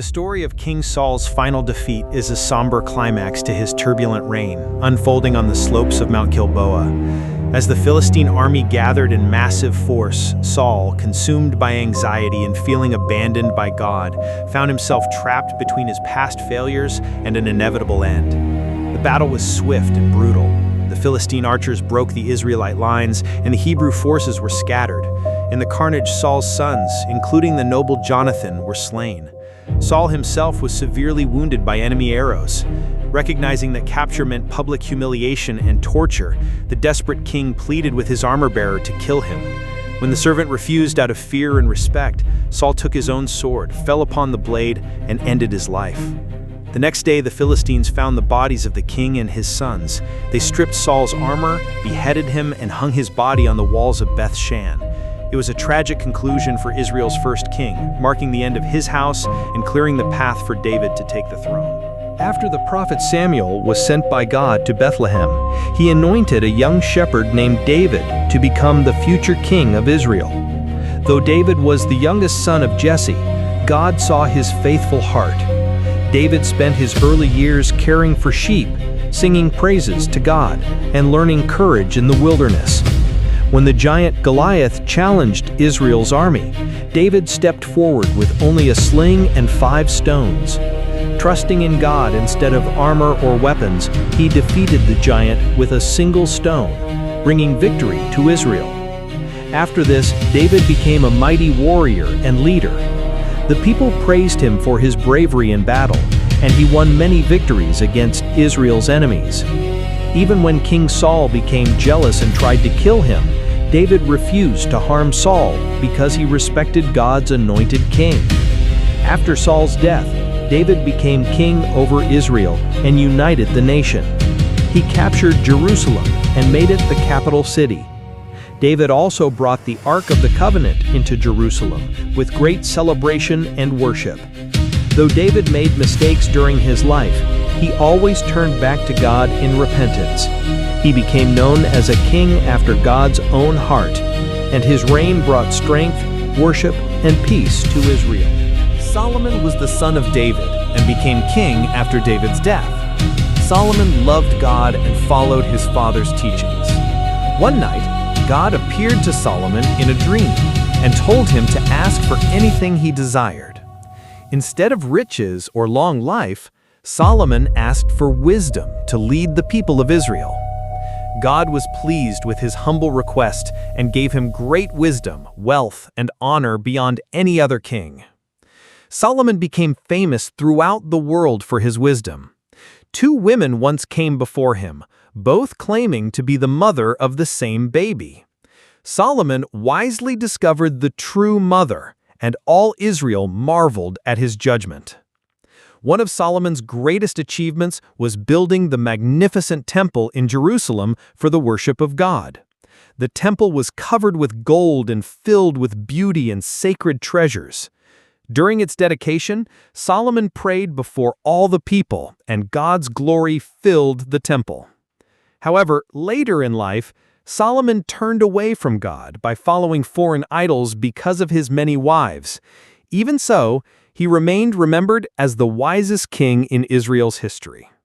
The story of King Saul's final defeat is a somber climax to his turbulent reign, unfolding on the slopes of Mount Gilboa. As the Philistine army gathered in massive force, Saul, consumed by anxiety and feeling abandoned by God, found himself trapped between his past failures and an inevitable end. The battle was swift and brutal. The Philistine archers broke the Israelite lines, and the Hebrew forces were scattered. In the carnage, Saul's sons, including the noble Jonathan, were slain. Saul himself was severely wounded by enemy arrows. Recognizing that capture meant public humiliation and torture, the desperate king pleaded with his armor-bearer to kill him. When the servant refused out of fear and respect, Saul took his own sword, fell upon the blade, and ended his life. The next day, the Philistines found the bodies of the king and his sons. They stripped Saul's armor, beheaded him, and hung his body on the walls of Beth-shan. It was a tragic conclusion for Israel's first king, marking the end of his house and clearing the path for David to take the throne. After the prophet Samuel was sent by God to Bethlehem, he anointed a young shepherd named David to become the future king of Israel. Though David was the youngest son of Jesse, God saw his faithful heart. David spent his early years caring for sheep, singing praises to God, and learning courage in the wilderness. When the giant Goliath challenged Israel's army, David stepped forward with only a sling and 5 stones. Trusting in God instead of armor or weapons, he defeated the giant with a single stone, bringing victory to Israel. After this, David became a mighty warrior and leader. The people praised him for his bravery in battle, and he won many victories against Israel's enemies. Even when King Saul became jealous and tried to kill him, David refused to harm Saul because he respected God's anointed king. After Saul's death, David became king over Israel and united the nation. He captured Jerusalem and made it the capital city. David also brought the Ark of the Covenant into Jerusalem with great celebration and worship. Though David made mistakes during his life, he always turned back to God in repentance. He became known as a king after God's own heart, and his reign brought strength, worship, and peace to Israel. Solomon was the son of David and became king after David's death. Solomon loved God and followed his father's teachings. One night, God appeared to Solomon in a dream and told him to ask for anything he desired. Instead of riches or long life, Solomon asked for wisdom to lead the people of Israel. God was pleased with his humble request and gave him great wisdom, wealth, and honor beyond any other king. Solomon became famous throughout the world for his wisdom. 2 women once came before him, both claiming to be the mother of the same baby. Solomon wisely discovered the true mother, and all Israel marveled at his judgment. One of Solomon's greatest achievements was building the magnificent temple in Jerusalem for the worship of God. The temple was covered with gold and filled with beauty and sacred treasures. During its dedication, Solomon prayed before all the people, and God's glory filled the temple. However, later in life, Solomon turned away from God by following foreign idols because of his many wives. Even so, he remained remembered as the wisest king in Israel's history.